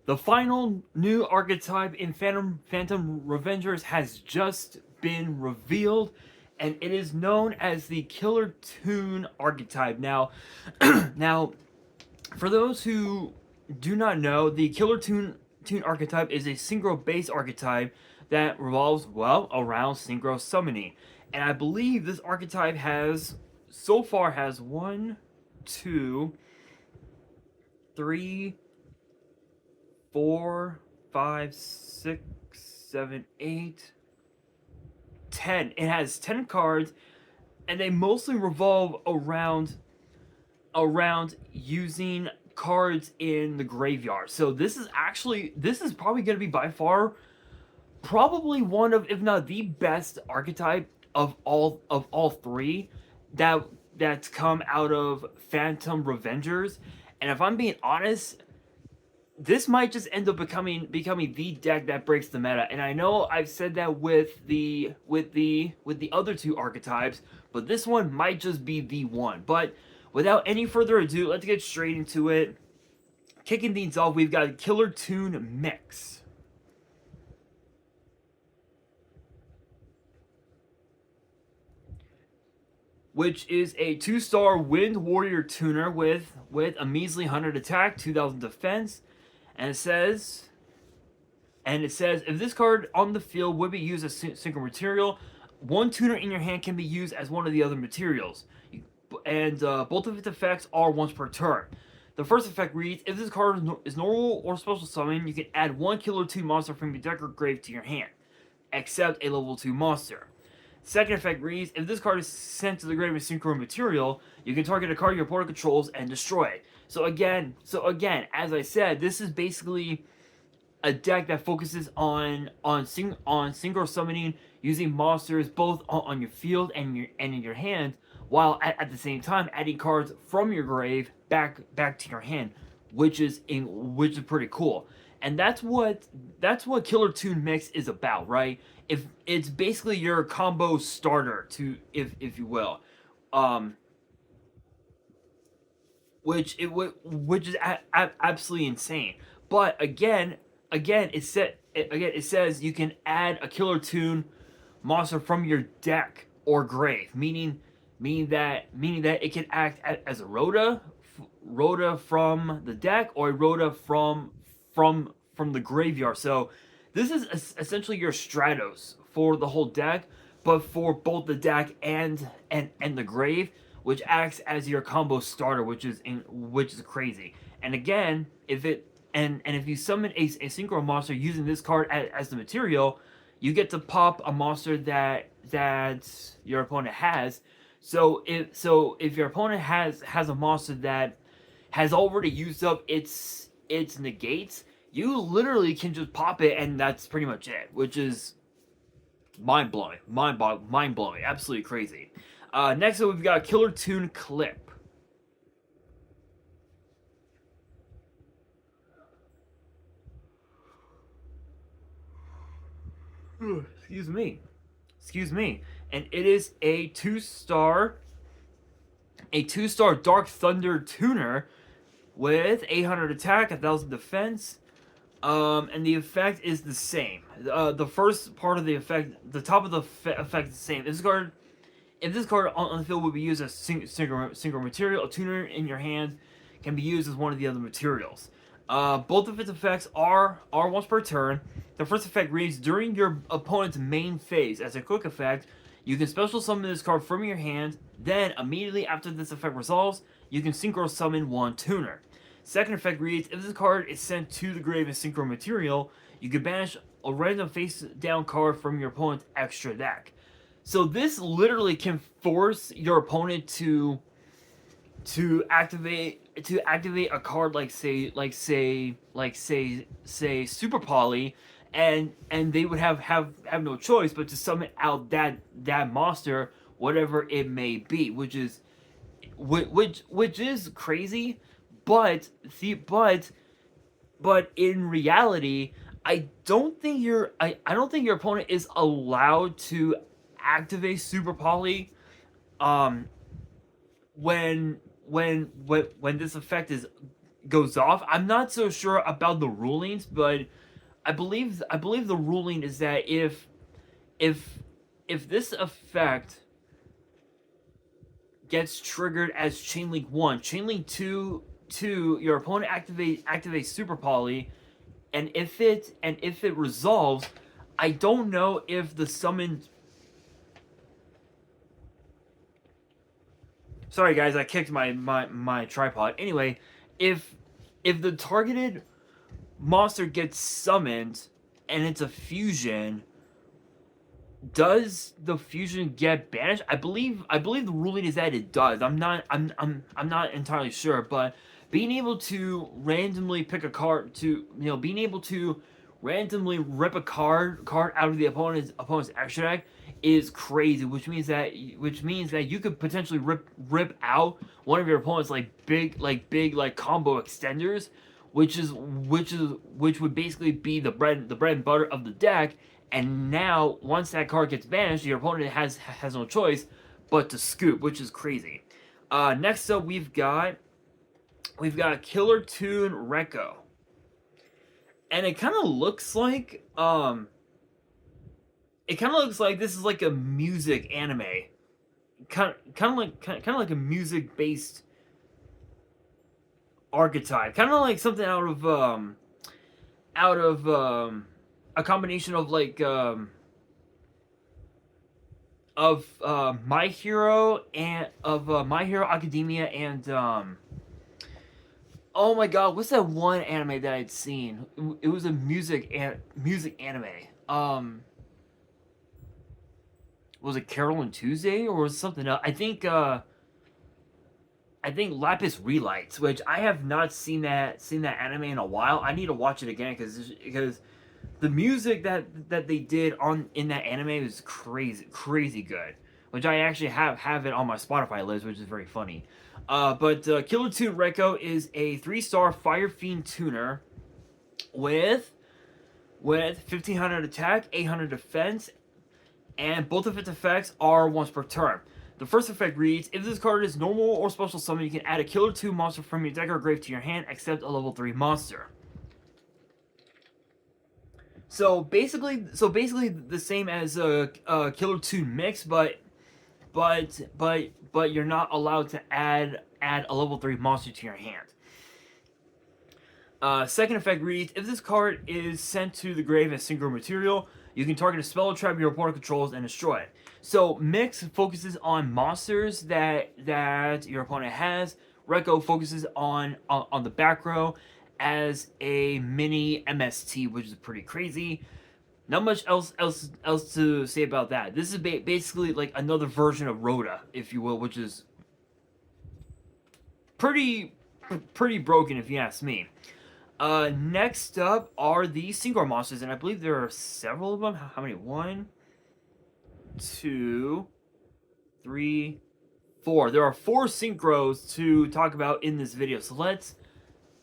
The final new archetype in Phantom Revengers has just been revealed, and it is known as the Killer Toon archetype. Now, now, for those who do not know, the Killer Toon archetype is a synchro base archetype that revolves well around synchro summoning, and I believe this archetype has so far has one, two, three, 4, 5, 6, 7, 8, 10. It has 10 cards, and they mostly revolve around using cards in the graveyard. So this is probably going to be by far probably one of, if not the best archetype of all three that's come out of Phantom Revengers. And if I'm being honest, this might just end up becoming the deck that breaks the meta. And I know I've said that with the other two archetypes, but this one might just be the one. But without any further ado, let's get straight into it. Kicking things off, we've got Killer Toon Mix, which is a 2-star Wind Warrior tuner with a measly 100 attack, 2000 defense, and it says if this card on the field would be used as synchro material, one tuner in your hand can be used as one of the other materials, and both of its effects are once per turn. The first effect reads: if this card is normal or special summon, you can add one Killer Toon monster from your deck or grave to your hand, except a level 2 monster. Second effect reads: if this card is sent to the grave as synchro material, you can target a card your opponent controls and destroy it. So again, as I said, this is basically a deck that focuses on synchro summoning using monsters both on your field and in your hand, while at the same time adding cards from your grave back to your hand, which is pretty cool. And that's what Killer Toon Mix is about, right? If it's basically your combo starter, to if you will, which is absolutely insane. But again, it says you can add a Killer Toon monster from your deck or grave, meaning that it can act as a Rhoda from the deck, or a Rhoda from the graveyard. So this is essentially your Stratos for the whole deck, but for both the deck and the grave, which acts as your combo starter, which is crazy. And again, if you summon a synchro monster using this card as the material, you get to pop a monster that your opponent has. So if your opponent has a monster that has already used up its negates, you literally can just pop it, and that's pretty much it, which is mind blowing, absolutely crazy. Next up, we've got Killer Toon Clip. Excuse me. And it is a 2-star Dark Thunder tuner with 800 attack, 1000 defense. And the effect is the same. The first part of the effect, the top of the effect is the same. If this card on the field would be used as synchro material, a tuner in your hand can be used as one of the other materials. Both of its effects are once per turn. The first effect reads: during your opponent's main phase, as a quick effect, you can special summon this card from your hand. Then, immediately after this effect resolves, you can synchro summon one tuner. Second effect reads: if this card is sent to the grave as synchro material, you can banish a random face-down card from your opponent's extra deck. So this literally can force your opponent to activate a card like say Super Poly, and they would have no choice but to summon out that monster, whatever it may be, which is crazy. But in reality, I don't think your opponent is allowed to activate Super Poly when this effect is goes off. I'm not so sure about the rulings, but I believe the ruling is that if this effect gets triggered as Chain Link 1, Chain Link 2, your opponent activates Super Poly, and if it resolves, I don't know if the summon. Sorry guys, I kicked my tripod. Anyway, if the targeted monster gets summoned and it's a fusion, does the fusion get banished? I believe the ruling is that it does. I'm not entirely sure, but being able to randomly pick a card to being able to randomly rip a card out of the opponent's extra deck is crazy, which means that you could potentially rip out one of your opponent's big combo extenders, which would basically be the bread and butter of the deck. And now, once that card gets banished, your opponent has no choice but to scoop, which is crazy. Next up, we've got Killer Toon Rekko, and it kind of looks like this is like a music anime, kind of like a music based archetype, kind of like something out of a combination of My Hero and My Hero Academia and oh my god, what's that one anime that I'd seen? It was a music anime. Was it Carol and Tuesday or was it something else? I think Lapis Relights, which I have not seen that anime in a while. I need to watch it again because the music that they did in that anime was crazy good, which I actually have it on my Spotify list, which is very funny. But Killer Toon Rekko is a 3-star Fire Fiend tuner with 1500 attack, 800 defense, and both of its effects are once per turn. The first effect reads: if this card is normal or special summon, you can add a Killer Toon monster from your deck or grave to your hand, except a level 3 monster. So basically the same as a Killer Toon mix, but you're not allowed to add a level 3 monster to your hand. Second effect reads: if this card is sent to the grave as synchro material, you can target a spell or trap your opponent controls and destroy it. So Mix focuses on monsters that your opponent has. Rekko focuses on the back row as a mini MST, which is pretty crazy. Not much else to say about that. This is basically like another version of Rhoda, if you will, which is pretty broken if you ask me. Next up are the synchro monsters, and I believe there are several of them. How many? 1, 2, 3, 4. There are 4 synchros to talk about in this video, so let's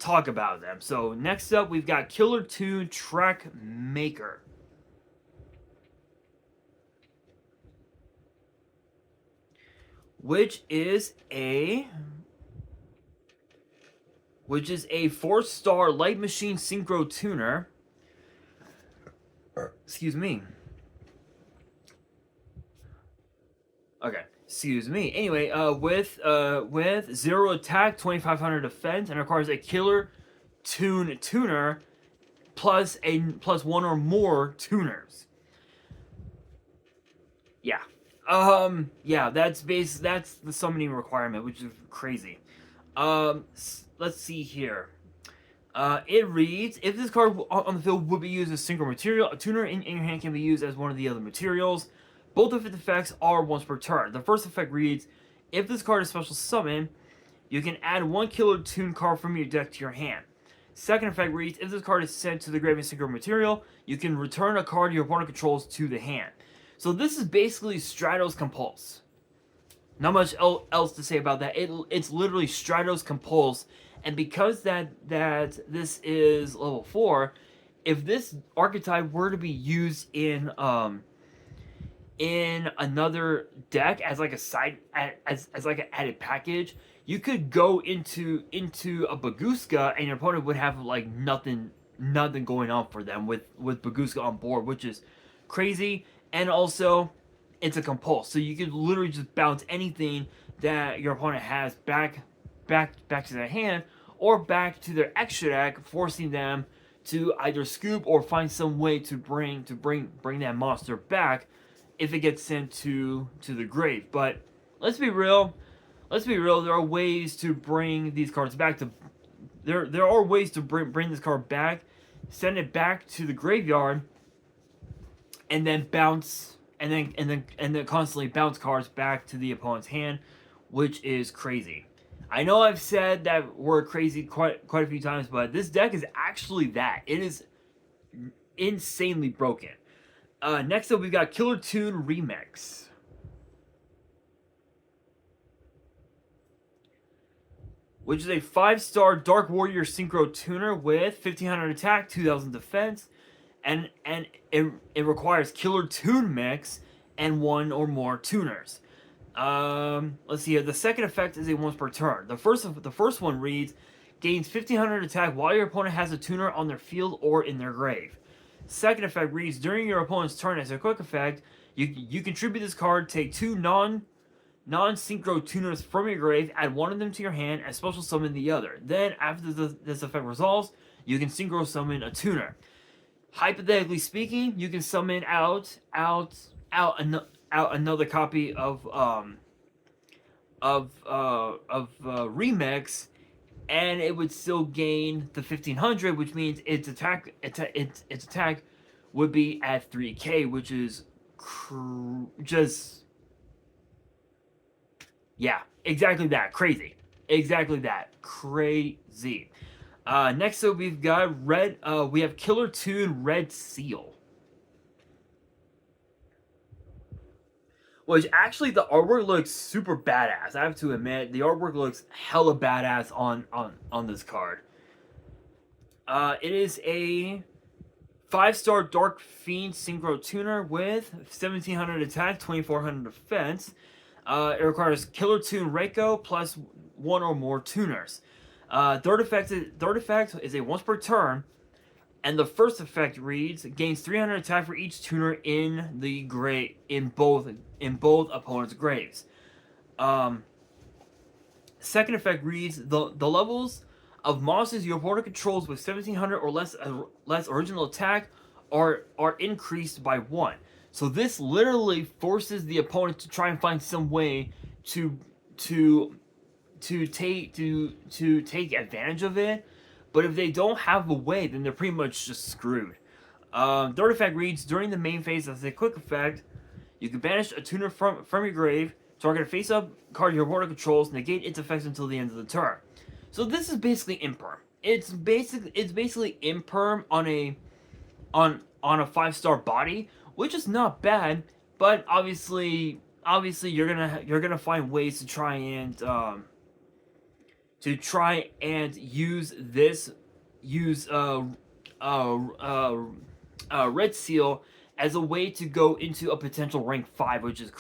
talk about them. So next up, we've got Killer Toon Track Maker, which is a 4-star Light Machine Synchro Tuner. Excuse me. Okay, excuse me. Anyway, with 0 attack, 2500 defense, and requires a Killer Toon tuner plus 1 or more tuners. Yeah. Yeah, that's the summoning requirement, which is crazy. Let's see here. It reads: if this card on the field would be used as synchro material, a tuner in your hand can be used as one of the other materials. Both of its effects are once per turn. The first effect reads: if this card is special summon, you can add 1 Killer Toon card from your deck to your hand. Second effect reads: if this card is sent to the grave as synchro material, you can return a card your opponent controls to the hand. So this is basically Stratos Compulse. Not much else to say about that. It's literally Stratos Compulse, and because that this is level 4, if this archetype were to be used in another deck as like a side as like an added package, you could go into a Baguska and your opponent would have like nothing going on for them with Baguska on board, which is crazy. And also, it's a compulse, so you could literally just bounce anything that your opponent has back to their hand or back to their extra deck, forcing them to either scoop or find some way to bring that monster back if it gets sent to the grave. But let's be real. There are ways to bring these cards back to. There are ways to bring this card back, send it back to the graveyard, and then bounce, and then constantly bounce cards back to the opponent's hand, which is crazy. I know I've said that word crazy quite a few times, but this deck is actually that. It is insanely broken. Next up, we've got Killer Toon Remix. Which is a 5-star Dark Warrior Synchro Tuner with 1500 attack, 2000 defense, and it requires Killer Toon Mix and 1 or more tuners. Let's see here. The second effect is a once per turn. The first one reads, gains 1500 attack while your opponent has a tuner on their field or in their grave. Second effect reads, during your opponent's turn as a quick effect, you contribute this card, take 2 non-synchro tuners from your grave, add 1 of them to your hand, and special summon the other. Then, after this effect resolves, you can synchro summon a tuner. Hypothetically speaking, you can summon out another copy of Remix, and it would still gain the 1500, which means its attack would be at 3k, which is just, yeah, exactly that, crazy. Next up, we've got we have Killer Toon Red Seal. Which actually the artwork looks super badass. I have to admit, the artwork looks hella badass on this card. It is a 5-star Dark Fiend Synchro Tuner with 1700 attack, 2400 defense. It requires Killer Toon Reiko plus 1 or more tuners. Third effect is a once per turn, and the first effect reads, gains 300 attack for each tuner in the grave in both opponents' graves. Second effect reads, the levels of monsters your opponent controls with 1700 or less original attack are increased by 1. So this literally forces the opponent to try and find some way to take advantage of it. But if they don't have a way, then they're pretty much just screwed. Third effect reads, during the main phase as a quick effect, you can banish a tuner from your grave, target a face-up card your opponent controls, negate its effects until the end of the turn. So this is basically imperm. It's basically imperm on a 5-star body, which is not bad, but obviously you're gonna find ways to try and use Red Seal as a way to go into a potential rank 5, which is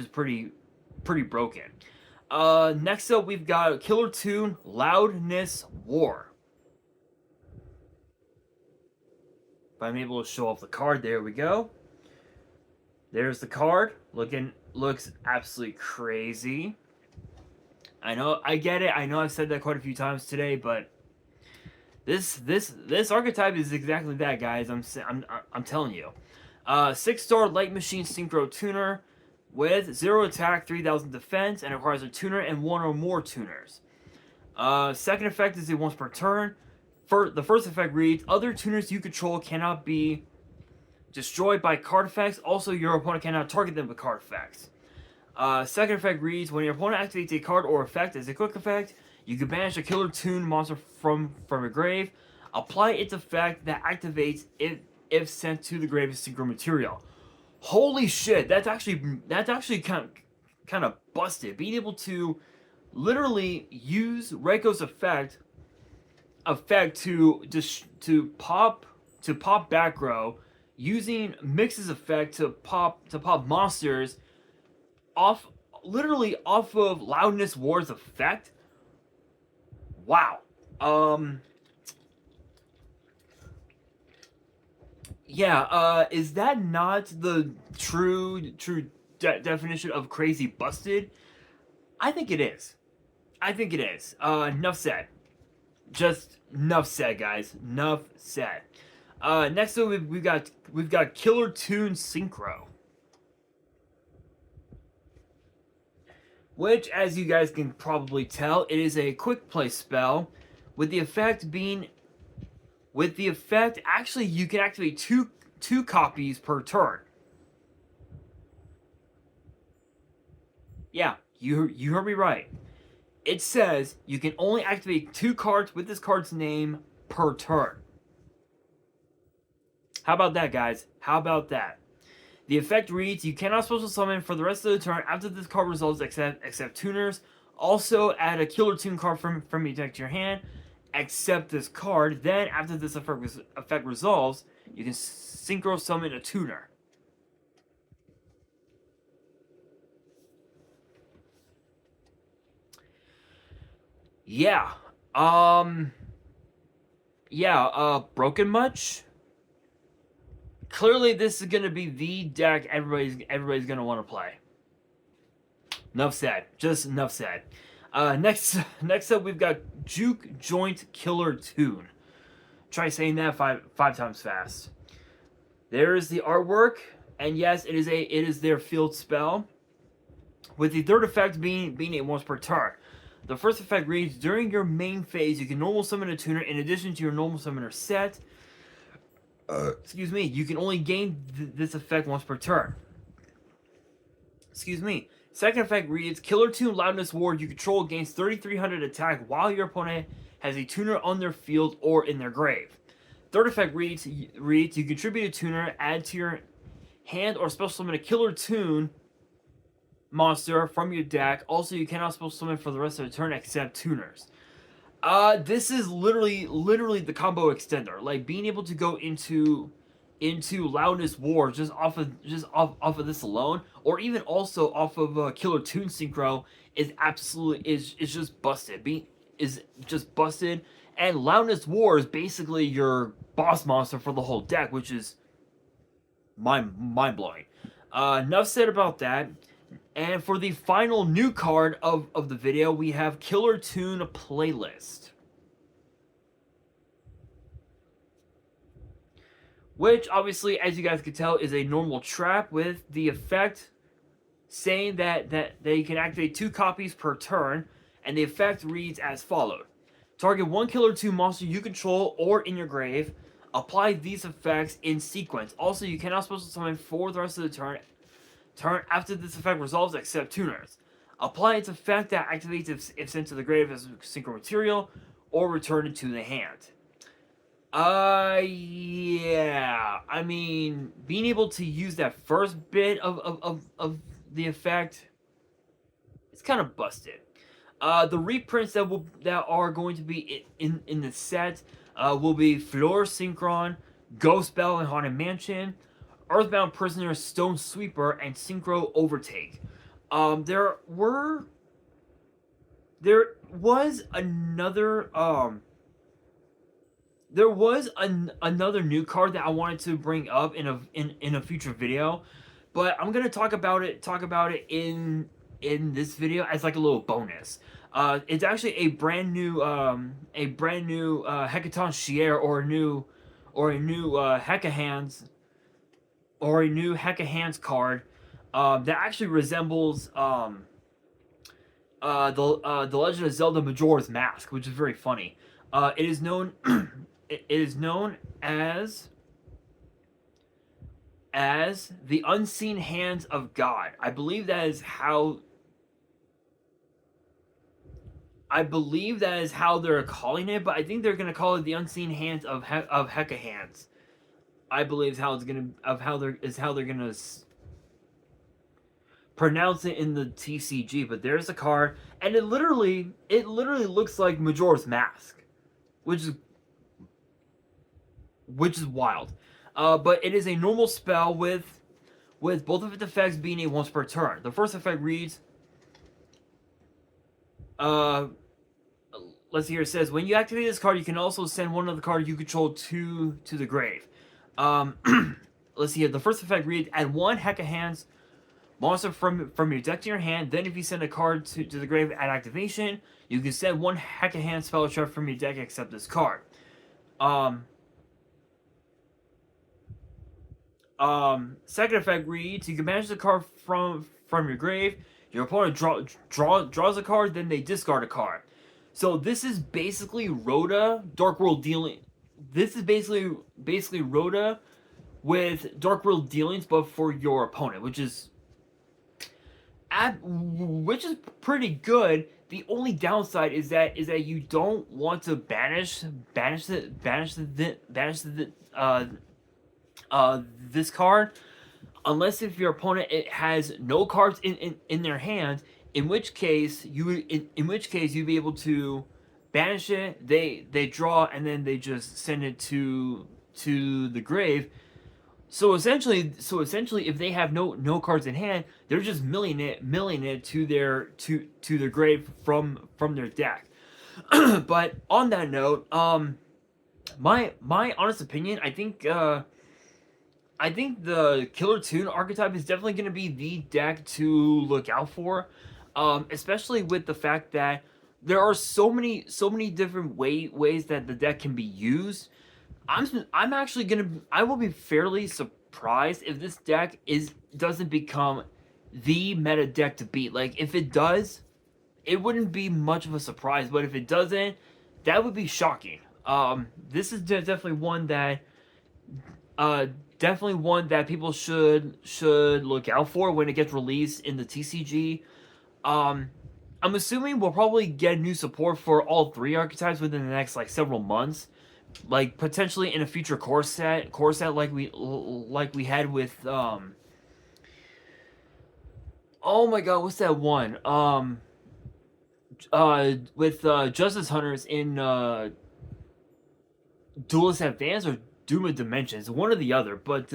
pretty broken. Next up, we've got Killer Toon Loudness War. If I'm able to show off the card, there we go. There's the card. Looks absolutely crazy. I know, I get it. I know I've said that quite a few times today, but this archetype is exactly that, guys. I'm telling you. 6-star Light Machine Synchro Tuner with 0 attack, 3000 defense, and it requires a tuner and 1 or more tuners. Second effect is a once per turn. The first effect reads, other tuners you control cannot be destroyed by card effects. Also, your opponent cannot target them with card effects. Second effect reads, when your opponent activates a card or effect as a quick effect, you can banish a Killer Toon monster from your grave. Apply its effect that activates if sent to the grave as synchro material. Holy shit, that's actually kind of busted. Being able to literally use Reiko's effect to pop back row, using Mix's effect to pop monsters off literally off of Loudness War's effect. Wow. Yeah, is that not the true definition of crazy busted? I think it is. I think it is. Enough said. Just enough said, guys. Enough said. Next up we've got Killer Tune Synchro, which, as you guys can probably tell, it is a quick play spell, with the effect actually you can activate two copies per turn. Yeah, you heard me right. It says you can only activate 2 cards with this card's name per turn. How about that, guys? How about that? The effect reads, you cannot special summon for the rest of the turn after this card resolves except tuners. Also add a Killer Tune card from your deck to your hand, except this card. Then after this effect resolves, you can synchro summon a tuner. Yeah. Broken much? Clearly this is gonna be the deck everybody's gonna want to play. Enough said. Just enough said. Next up we've got Juke Joint Killer Tune. Try saying that five times fast. There is the artwork, and yes, it is their field spell, with the third effect being a once per turn. The first effect reads, during your main phase, you can normal summon a tuner in addition to your normal summoner set. Excuse me, you can only gain this effect once per turn. Excuse me. Second effect reads, Killer Tune Loudness Ward you control gains 3,300 attack while your opponent has a tuner on their field or in their grave. Third effect reads you contribute a tuner, add to your hand or special summon a Killer Tune monster from your deck. Also, you cannot special summon for the rest of the turn except tuners. This is literally the combo extender. Like, being able to go into Loudness War just off of this alone, or even also off of Killer Tune Synchro, is just busted. Is just busted. And Loudness War is basically your boss monster for the whole deck, which is mind blowing. Enough said about that. And for the final new card of the video, we have Killer Tune Playlist, which obviously, as you guys can tell, is a normal trap with the effect saying that you can activate 2 copies per turn, and the effect reads as followed. Target 1 Killer Tune monster you control or in your grave. Apply these effects in sequence. Also, you cannot special summon for the rest of the turn after this effect resolves except tuners. Apply its effect that activates if sent to the grave as synchro material or return it to the hand. Yeah. I mean, being able to use that first bit of the effect, it's kind of busted. The reprints that are going to be in the set will be Floor Synchron, Ghost Bell and Haunted Mansion, Earthbound Prisoner, Stone Sweeper, and Synchro Overtake. There was another another new card that I wanted to bring up in a future video, but I'm gonna talk about it in this video as like a little bonus. It's actually a brand new Hecaton Shier or a new Hecka Hands card that actually resembles the Legend of Zelda Majora's Mask, which is very funny. It is known as the Unseen Hands of God. I believe that is how they're calling it, but I think they're gonna call it the Unseen Hands of Hecka Hands. I believe is how they're gonna pronounce it in the TCG. But there's a card, and it literally looks like Majora's Mask, which is wild. But it is a normal spell with both of its effects being a once per turn. The first effect reads, let's see here. It says when you activate this card, you can also send one of the cards you control to the grave. Let's see here. The first effect reads: add one Heck of Hands monster from your deck to your hand. Then if you send a card to the grave at activation, you can send one Heck of Hands spell trap from your deck except this card. Second effect reads: you can banish the card from your grave. Your opponent draws a card, then they discard a card. So this is basically Rhoda Dark World dealing. This is basically Rhoda with Dark World dealings, but for your opponent, which is pretty good. The only downside is that you don't want to banish this card unless if your opponent has no cards in their hand, in which case you'd be able to banish it. They draw and then they just send it to the grave. So essentially, if they have no cards in hand, they're just milling it to their grave from their deck. But on that note, my honest opinion, I think the Killer Toon archetype is definitely going to be the deck to look out for, especially with the fact that there are so many different ways that the deck can be used. I'm actually I will be fairly surprised if this deck doesn't become the meta deck to beat. Like if it does, it wouldn't be much of a surprise, but if it doesn't, that would be shocking. This is definitely one that people should look out for when it gets released in the TCG. I'm assuming we'll probably get new support for all three archetypes within the next like several months, like potentially in a future core set like we had with oh my god, what's that one? With Justice Hunters in Duelist Advance or Doom of Dimensions, one or the other. But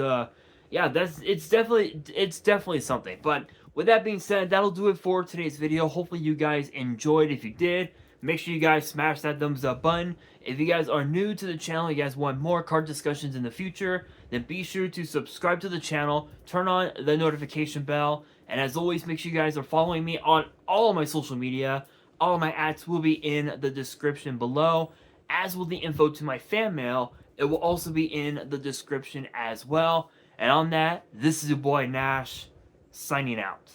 yeah, it's definitely something. But with that being said, that'll do it for today's video. Hopefully you guys enjoyed. If you did, make sure you guys smash that thumbs up button. If you guys are new to the channel, you guys want more card discussions in the future, then be sure to subscribe to the channel, turn on the notification bell, and as always, make sure you guys are following me on all of my social media. All of my ads will be in the description below, as will the info to my fan mail. It will also be in the description as well. And on that, this is your boy Nash, signing out.